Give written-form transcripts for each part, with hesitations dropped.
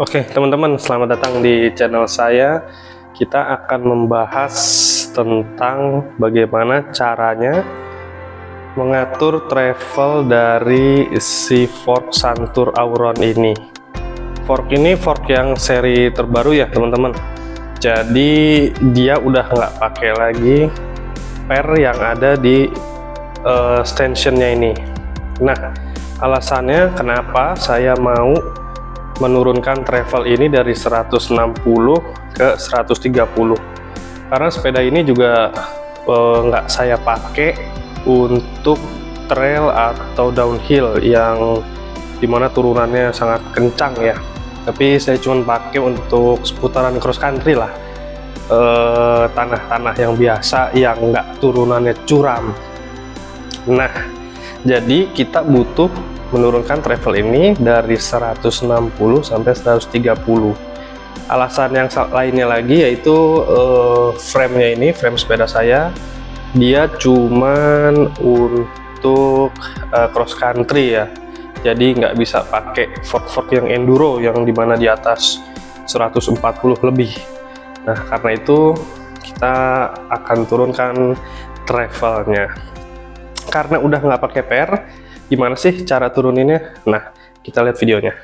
Oke, teman-teman, selamat datang di channel saya. Kita akan membahas tentang bagaimana caranya mengatur travel dari si fork Santur Auron ini. Fork ini fork yang seri terbaru ya, teman-teman. Jadi dia udah nggak pakai lagi per yang ada di stanchionnya ini. Nah, alasannya kenapa saya mau menurunkan travel ini dari 160 ke 130, karena sepeda ini juga nggak saya pakai untuk trail atau downhill yang dimana turunannya sangat kencang ya, tapi saya cuma pakai untuk seputaran cross country lah, tanah-tanah yang biasa yang nggak turunannya curam. Nah, jadi kita butuh menurunkan travel ini dari 160 sampai 130. Alasan yang lainnya lagi yaitu frame-nya ini, frame sepeda saya, dia cuman untuk cross country ya. Jadi nggak bisa pakai fork yang enduro yang dimana di atas 140 lebih. Nah, karena itu kita akan turunkan travelnya. Karena udah nggak pakai per, gimana sih cara turuninnya? Nah, kita lihat videonya.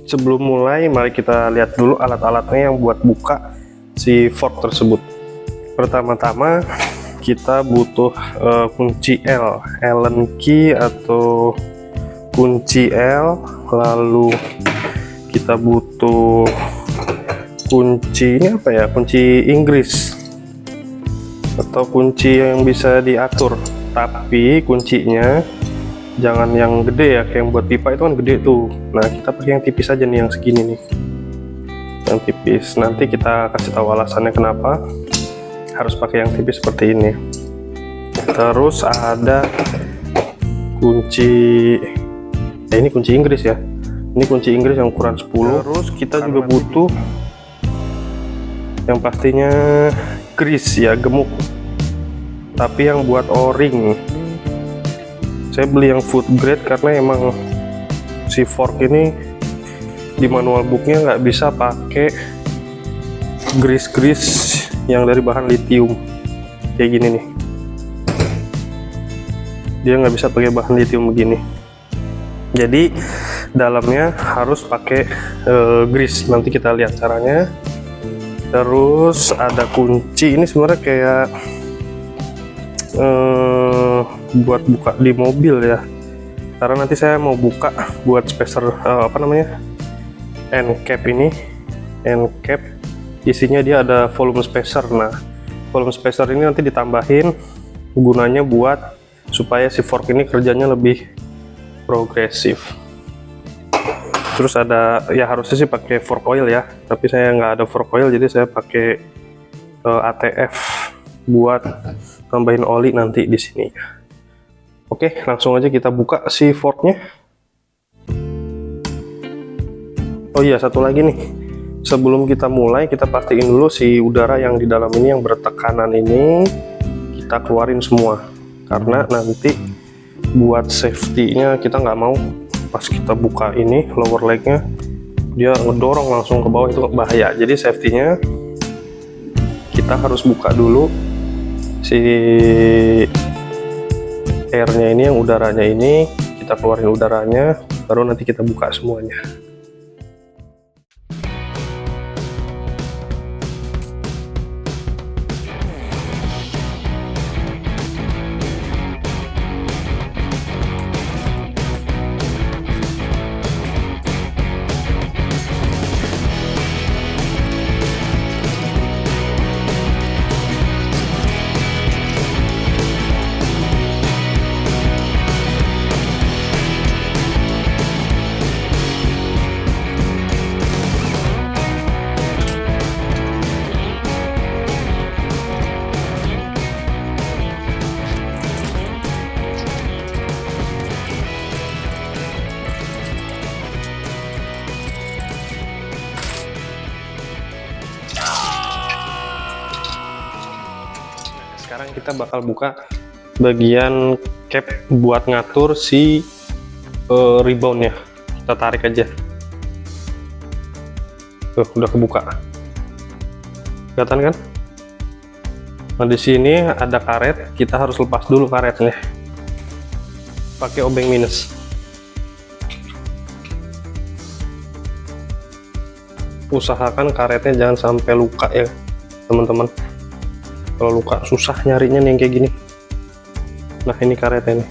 Sebelum mulai, mari kita lihat dulu alat-alatnya yang buat buka si fork tersebut. Pertama-tama kita butuh kunci L, Allen key atau kunci L. Lalu kita butuh kunci, ini apa ya, kunci Inggris atau kunci yang bisa diatur, tapi kuncinya jangan yang gede ya, kayak yang buat pipa itu kan gede tuh. Nah, kita pakai yang tipis aja nih, yang segini nih, yang tipis. Nanti kita kasih tahu alasannya kenapa harus pakai yang tipis seperti ini. Terus ada kunci, ini kunci Inggris ya, ini kunci Inggris yang ukuran 10. Terus kita juga butuh yang pastinya grease ya, gemuk, tapi yang buat o-ring. Saya beli yang food grade karena emang si fork ini di manual booknya nggak bisa pakai grease yang dari bahan lithium kayak gini nih. Dia nggak bisa pakai bahan lithium begini, jadi dalamnya harus pakai grease. Nanti kita lihat caranya. Terus ada kunci, ini sebenarnya kayak buat buka di mobil ya, karena nanti saya mau buka buat spacer apa namanya, end cap. Ini end cap isinya dia ada volume spacer. Nah, volume spacer ini nanti ditambahin, gunanya buat supaya si fork ini kerjanya lebih progresif. Terus ada ya, harusnya sih pakai fork oil ya, tapi saya nggak ada fork oil, jadi saya pakai ATF buat tambahin oli nanti di sini. Oke, langsung aja kita buka si forknya. Oh iya, satu lagi nih, sebelum kita mulai kita pastiin dulu si udara yang di dalam ini yang bertekanan ini kita keluarin semua, karena nanti buat safety-nya kita nggak mau pas kita buka ini lower leg-nya dia ngedorong langsung ke bawah, itu bahaya. Jadi safety-nya kita harus buka dulu si airnya ini, yang udaranya ini kita keluarin udaranya, baru nanti kita buka semuanya. Sekarang kita bakal buka bagian cap buat ngatur si reboundnya. Kita tarik aja. Tuh, udah kebuka. Kelihatan kan? Nah, di sini ada karet, kita harus lepas dulu karetnya. Pakai obeng minus. Usahakan karetnya jangan sampai luka ya, teman-teman. Kalau luka susah nyarinya nih yang kayak gini. Nah, ini karetnya nih.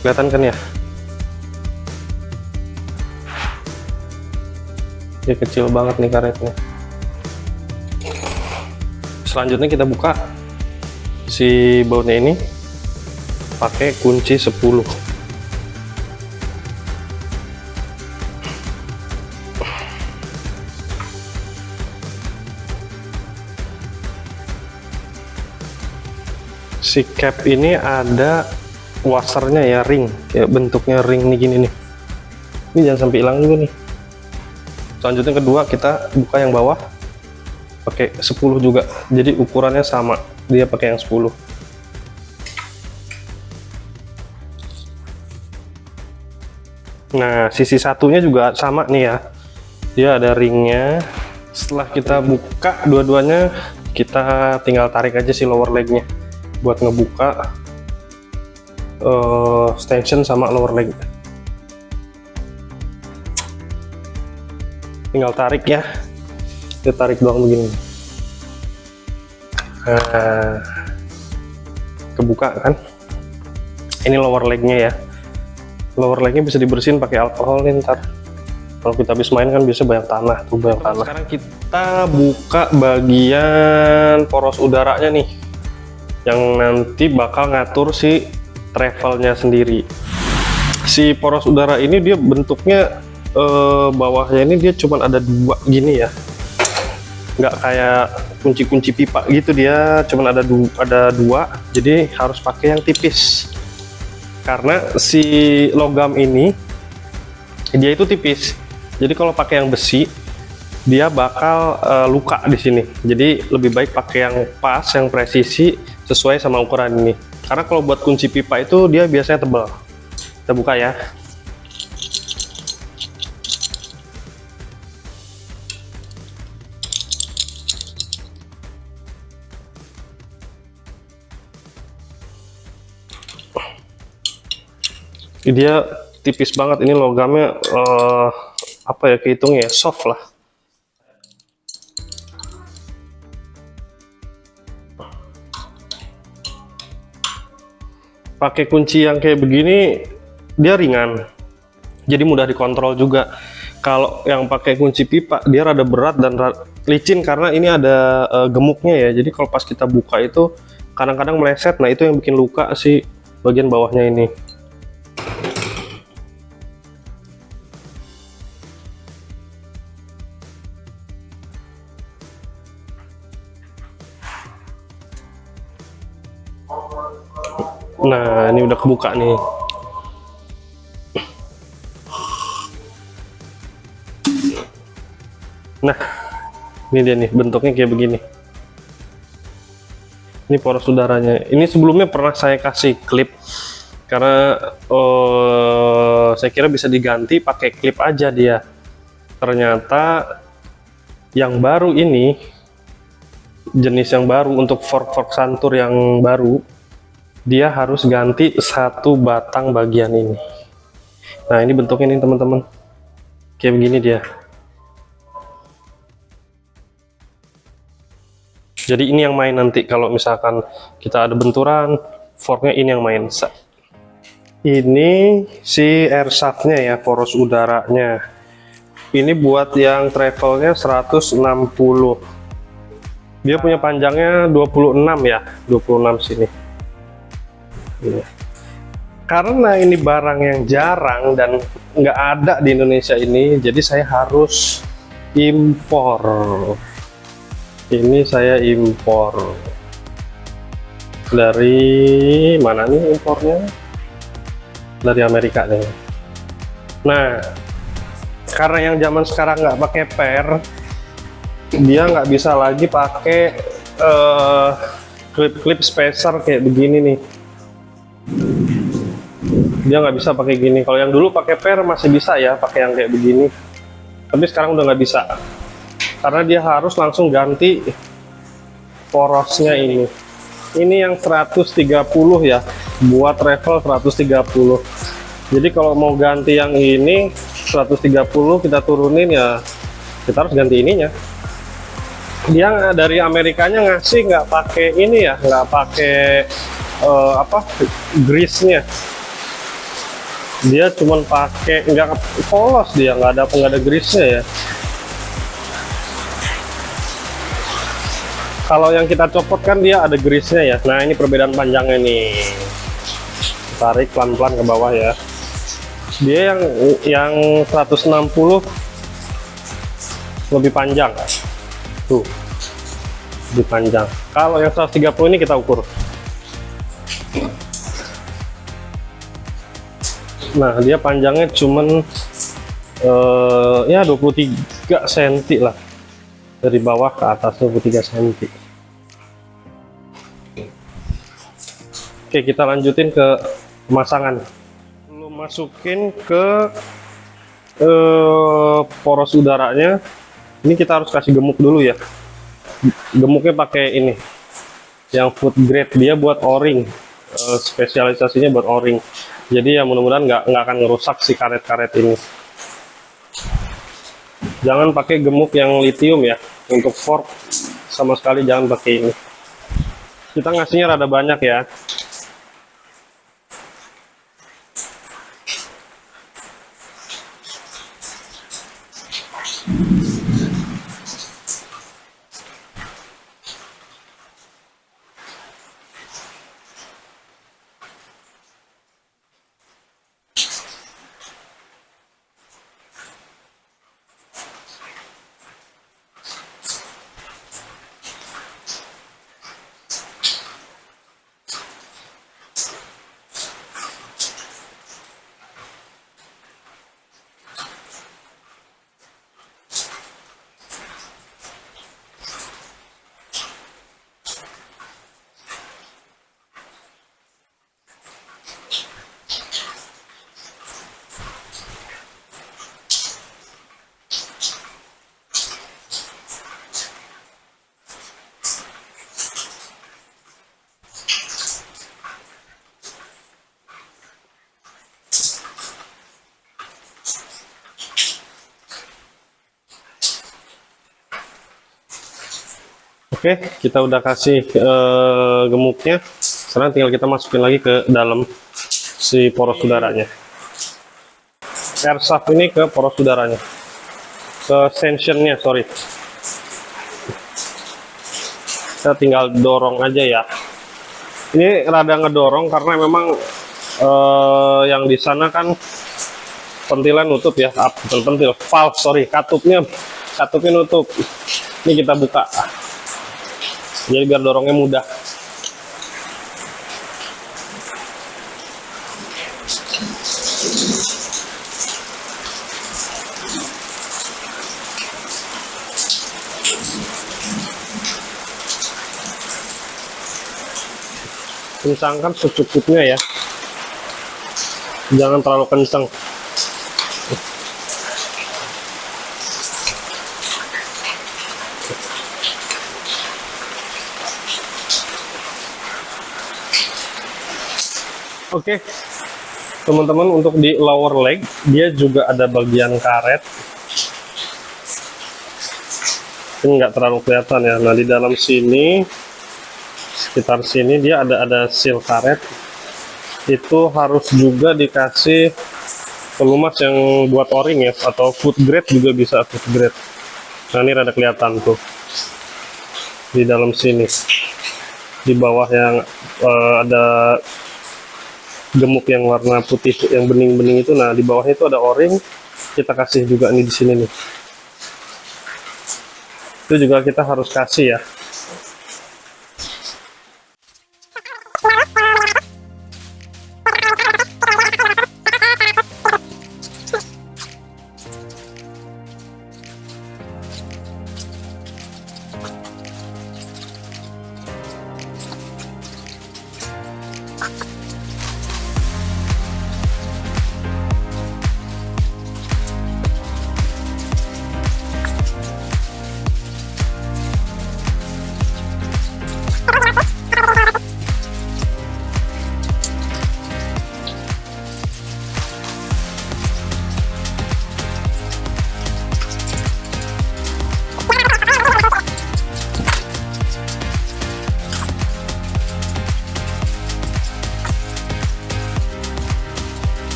Kelihatan kan ya? Ini kecil banget nih karetnya. Selanjutnya kita buka si bautnya ini pakai kunci 10. Si cap ini ada washernya ya, ring, kayak bentuknya ring nih gini nih. Ini jangan sampai hilang juga nih. Selanjutnya kedua kita buka yang bawah pakai 10 juga, jadi ukurannya sama, dia pakai yang 10. Nah, sisi satunya juga sama nih ya, dia ada ringnya. Setelah kita buka dua-duanya, kita tinggal tarik aja si lower legnya buat ngebuka extension sama lower leg. Tinggal tarik ya, kita tarik doang begini. Nah, kebuka kan. Ini lower legnya ya, lower legnya bisa dibersihin pakai alkohol nih ntar. Kalau kita habis main kan biasa banyak tanah tuh, banyak tanah. Sekarang kita buka bagian poros udaranya nih, yang nanti bakal ngatur si travelnya sendiri. Si poros udara ini dia bentuknya bawahnya ini dia cuman ada dua gini ya, nggak kayak kunci-kunci pipa gitu, dia cuman ada dua, jadi harus pakai yang tipis karena si logam ini dia itu tipis. Jadi kalau pakai yang besi dia bakal luka di sini. Jadi lebih baik pakai yang pas, yang presisi sesuai sama ukuran ini. Karena kalau buat kunci pipa itu dia biasanya tebal. Kita buka ya. Dia tipis banget, ini logamnya apa ya, kehitungnya ya, soft lah. Pakai kunci yang kayak begini dia ringan, jadi mudah dikontrol juga. Kalau yang pakai kunci pipa dia rada berat dan licin karena ini ada gemuknya ya, jadi kalau pas kita buka itu kadang-kadang meleset. Nah, itu yang bikin luka si bagian bawahnya ini. Nah, ini udah kebuka nih. Nah, ini dia nih, bentuknya kayak begini. Ini poros udaranya. Ini sebelumnya pernah saya kasih klip karena saya kira bisa diganti pakai klip aja dia. Ternyata yang baru ini, jenis yang baru untuk fork santur yang baru, dia harus ganti satu batang bagian ini. Nah, ini bentuknya nih teman-teman, kayak begini dia. Jadi ini yang main nanti kalau misalkan kita ada benturan, forknya ini yang main. Ini si air shaftnya ya, poros udaranya. Ini buat yang travelnya 160. Dia punya panjangnya 26 ya, 26 sini. Karena ini barang yang jarang dan nggak ada di Indonesia ini, jadi saya harus impor. Ini saya impor dari mana nih impornya? Dari Amerika nih. Nah, karena yang zaman sekarang nggak pakai per, dia nggak bisa lagi pakai klip-klip spacer kayak begini nih. Dia nggak bisa pakai gini. Kalau yang dulu pakai per masih bisa ya, pakai yang kayak begini. Tapi sekarang udah nggak bisa. karena dia harus langsung ganti porosnya ini. Ini yang 130 ya, buat travel 130. Jadi kalau mau ganti yang ini 130 kita turunin ya, kita harus ganti ininya. Dia dari Amerikanya ngasih nggak pakai ini ya, nggak pakai grease-nya. Dia cuman pakai, nggak polos, dia nggak ada grease-nya ya. Kalau yang kita copot kan dia ada grease-nya ya. Nah, ini perbedaan panjangnya nih. Tarik pelan-pelan ke bawah ya. Dia yang 160 lebih panjang. Tuh. Lebih panjang. Kalau yang 130 ini kita ukur. Nah, dia panjangnya cuman ya 23 cm lah. Dari bawah ke atas 23 cm. Oke, kita lanjutin ke pemasangan. Belum masukin ke poros udaranya. Ini kita harus kasih gemuk dulu ya. Gemuknya pakai ini. Yang food grade, dia buat o-ring. Spesialisasinya buat o-ring. Jadi ya mudah-mudahan nggak akan ngerusak si karet-karet ini. Jangan pakai gemuk yang lithium ya. Untuk fork sama sekali jangan pakai ini. Kita ngasihnya rada banyak ya. Oke, kita udah kasih gemuknya. Sekarang tinggal kita masukin lagi ke dalam si poros udaranya. Air shaft ini ke poros udaranya, ke tensionnya, sorry. Kita tinggal dorong aja ya. Ini rada ngedorong karena memang yang di sana kan pentilnya nutup ya, pentil valve, sorry, katupnya nutup. Ini kita buka. Jadi biar dorongnya mudah. Kencangkan secukupnya ya. Jangan terlalu kencang. Oke, teman-teman, untuk di lower leg dia juga ada bagian karet. Ini nggak terlalu kelihatan ya. Nah, di dalam sini, sekitar sini dia ada seal karet. Itu harus juga dikasih pelumas yang buat o-ring ya, atau food grade juga bisa food grade. Nah, ini rada kelihatan tuh di dalam sini, di bawah yang ada gemuk yang warna putih yang bening-bening itu. Nah, di bawahnya itu ada o-ring, kita kasih juga nih di sini nih. Itu juga kita harus kasih ya.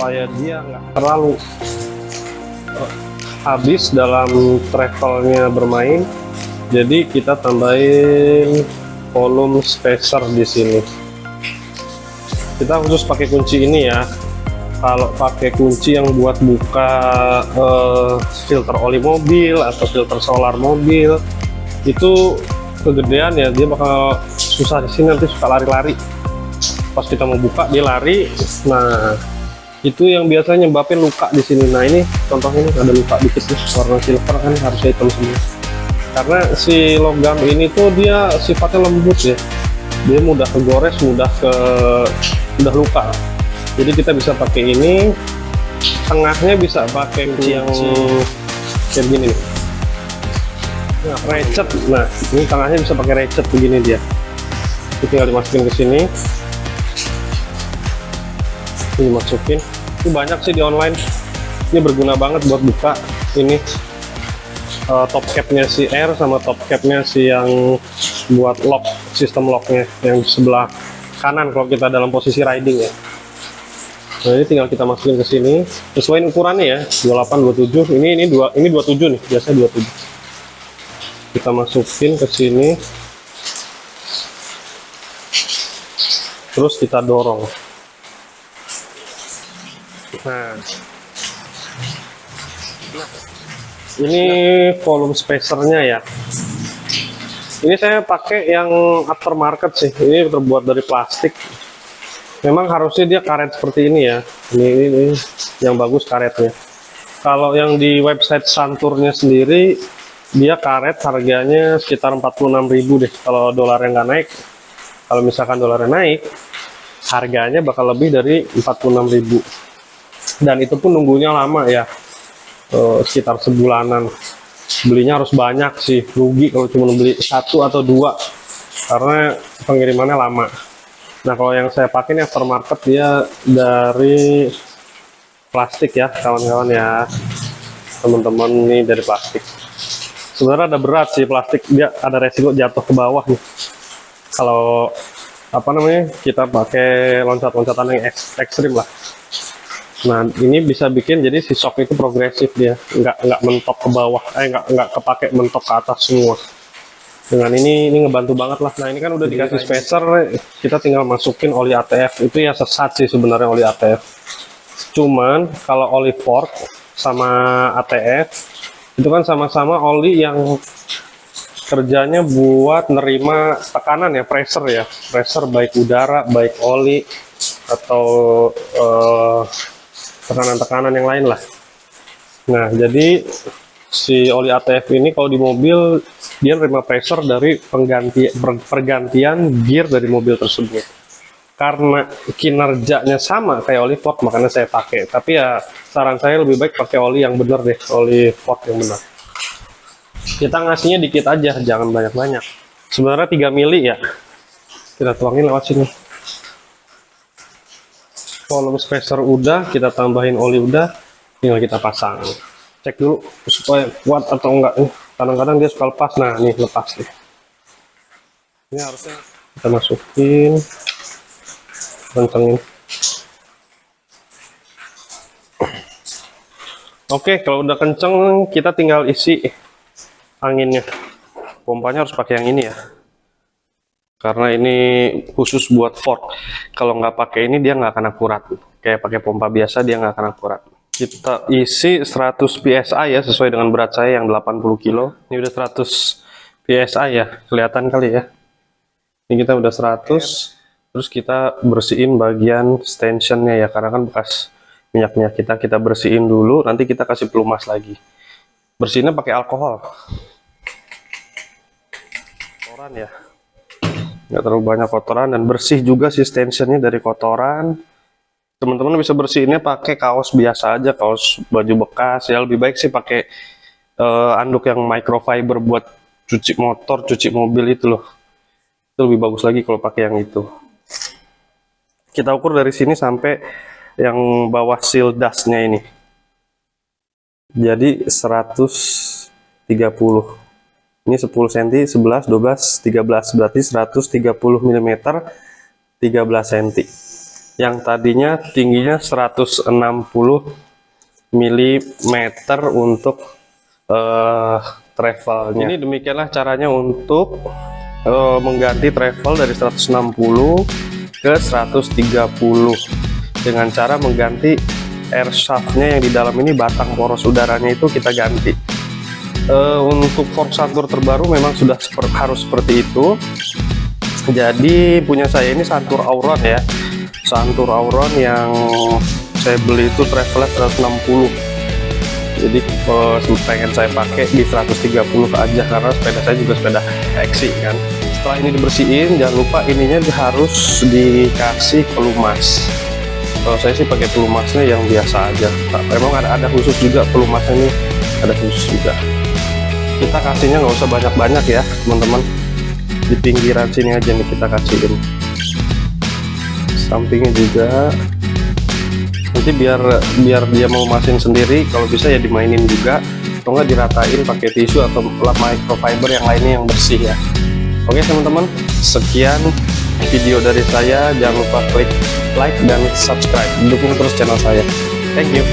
supaya dia nggak terlalu habis dalam travelnya bermain. Jadi kita tambahin volume spacer di sini. Kita khusus pakai kunci ini ya. Kalau pakai kunci yang buat buka filter oli mobil atau filter solar mobil itu kegedean ya, dia bakal susah di sini, nanti suka lari-lari. Pas kita mau buka dia lari. Nah, itu yang biasanya nyebabin luka di sini. Nah, ini contohnya ini ada luka dikit nih, warna silver kan harusnya hitam semua. Karena si logam ini tuh dia sifatnya lembut ya. Dia mudah kegores, mudah luka. Jadi kita bisa pakai ini, tengahnya bisa pakai kunci yang kayak gini nih. Nah, ratchet. Nah, ini tengahnya bisa pakai ratchet begini dia. Ini tinggal dimasukin ke sini. Ini masukin. Ini banyak sih di online. Ini berguna banget buat buka ini top capnya si R sama top capnya si yang buat lock, sistem locknya yang sebelah kanan kalau kita dalam posisi riding ya. Nah, ini tinggal kita masukin ke sini sesuai ukurannya ya, 28 27. Ini 27 nih, biasa 27. Kita masukin ke sini. Terus kita dorong. Nah, ini volume spacernya ya. Ini saya pakai yang aftermarket sih. Ini terbuat dari plastik. Memang harusnya dia karet seperti ini ya. Ini yang bagus karetnya. Kalau yang di website Santurnya sendiri, dia karet harganya sekitar 46.000 deh. Kalau dolarnya nggak naik, kalau misalkan dolarnya naik, harganya bakal lebih dari 46.000. Dan itu pun nunggunya lama ya, sekitar sebulanan. Belinya harus banyak sih, rugi kalau cuma beli 1 atau 2 karena pengirimannya lama. Nah, kalau yang saya pakai ini aftermarket, dia dari plastik ya kawan-kawan ya, teman-teman, ini dari plastik. Sebenarnya ada berat sih plastik, dia ada resiko jatuh ke bawah nih kalau apa namanya kita pakai loncat-loncatan yang ekstrim lah. Nah, ini bisa bikin jadi si shock itu progresif, dia nggak mentok ke bawah, nggak kepake mentok ke atas semua. Dengan ini ngebantu banget lah. Nah, ini kan udah dikasih spacer, kita tinggal masukin oli ATF. Itu ya sesat sih sebenarnya oli ATF. Cuman kalau oli fork sama ATF itu kan sama-sama oli yang kerjanya buat nerima tekanan ya, pressure ya, pressure baik udara, baik oli atau tekanan-tekanan yang lain lah. Nah, jadi si oli ATF ini kalau di mobil dia nerima pressure dari pergantian gear dari mobil tersebut. Karena kinerjanya sama kayak oli fork, makanya saya pakai. Tapi ya saran saya lebih baik pakai oli yang bener deh, oli fork yang benar. Kita ngasihnya dikit aja, jangan banyak-banyak. Sebenarnya 3 mili ya. Kita tuangin lewat sini. Volume spacer udah, kita tambahin oli udah, tinggal kita pasang. Cek dulu supaya kuat atau enggak. Kadang-kadang dia suka lepas. Nah, nih lepas nih. Ini harusnya kita masukin, kencengin. Oke, kalau udah kenceng, kita tinggal isi anginnya. Pompanya harus pakai yang ini ya, karena ini khusus buat fork. Kalau nggak pakai ini dia nggak akan akurat. Kayak pakai pompa biasa dia nggak akan akurat. Kita isi 100 psi ya, sesuai dengan berat saya yang 80 kilo. Ini udah 100 psi ya, kelihatan kali ya. Ini kita udah 100. Terus kita bersihin bagian stanchionnya ya, karena kan bekas minyak kita bersihin dulu. Nanti kita kasih pelumas lagi. Bersihinnya pakai alkohol. Kotoran ya. Nggak terlalu banyak kotoran, dan bersih juga si stanchionnya dari kotoran. Teman-teman bisa bersihinnya pakai kaos biasa aja, kaos baju bekas ya. Lebih baik sih pakai anduk yang microfiber buat cuci motor, cuci mobil itu loh. Itu lebih bagus lagi kalau pakai yang itu. Kita ukur dari sini sampai yang bawah seal dustnya ini. Jadi 130. Ini 10 cm, 11, 12, 13, berarti 130 mm, 13 cm. yang tadinya tingginya 160 mm untuk travelnya. Ini demikianlah caranya untuk mengganti travel dari 160 ke 130 dengan cara mengganti air shaftnya yang di dalam ini, batang poros udaranya itu kita ganti. Untuk fork santur terbaru memang sudah harus seperti itu. Jadi punya saya ini Santur Auron ya, Santur Auron yang saya beli itu travelnya 160. Jadi pengen saya pakai di 130 aja karena sepeda saya juga sepeda XC kan. Setelah ini dibersihin, jangan lupa ininya harus dikasih pelumas. Kalau saya sih pakai pelumasnya yang biasa aja. Memang ada khusus juga pelumasnya nih, ada khusus juga. Kita kasihnya nggak usah banyak-banyak ya teman-teman. Di pinggiran sini aja nih kita kasihin, sampingnya juga. Nanti biar dia mau masin sendiri, kalau bisa ya dimainin juga, atau enggak diratain pakai tisu atau microfiber yang lainnya yang bersih ya. Oke teman-teman, sekian video dari saya. Jangan lupa klik like dan subscribe, dukung terus channel saya. Thank you.